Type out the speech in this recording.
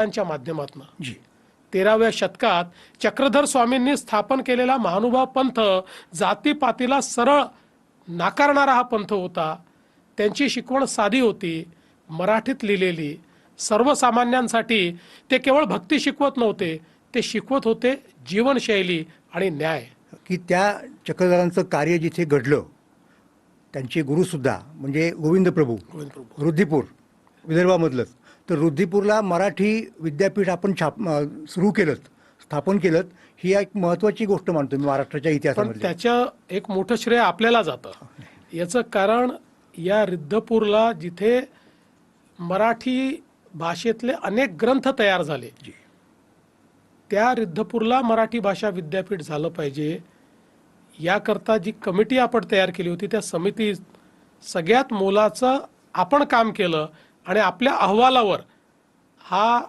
च्या माध्यमातून जी 13व्या शतकात चक्रधर स्वामींनी स्थापन केलेला महानुभाव पंथ जातीपातीला सरळ नाकारणारा हा पंथ होता. त्यांची शिकवण साधी होती, मराठीत लिहिलेली, सर्वसामान्यांसाठी. ते केवळ भक्ती शिकवत नव्हते, ते शिकवत होते जीवनशैली आणि न्याय. की त्या चक्रधरांचं कार्य जिथे घडलं, त्यांचे गुरुसुद्धा म्हणजे गोविंद प्रभू रुद्दीपूर विदर्भामधलंच. तर रुद्दीपूरला मराठी विद्यापीठ आपण सुरू केलं, स्थापन केलं. ही एक महत्त्वाची गोष्ट मानतो मी महाराष्ट्राच्या पण इतिहासामध्ये. त्याचं एक मोठं श्रेय आपल्याला जातं. याचं कारण या रिद्धपूरला जिथे मराठी भाषेतले अनेक ग्रंथ तयार झाले, त्या रिद्धपूरला मराठी भाषा विद्यापीठ झालं पाहिजे याकरता जी कमिटी आपण तयार केली होती, त्या समिती सगळ्यात मोलाचं आपण काम केलं आणि आपल्या अहवालावर हा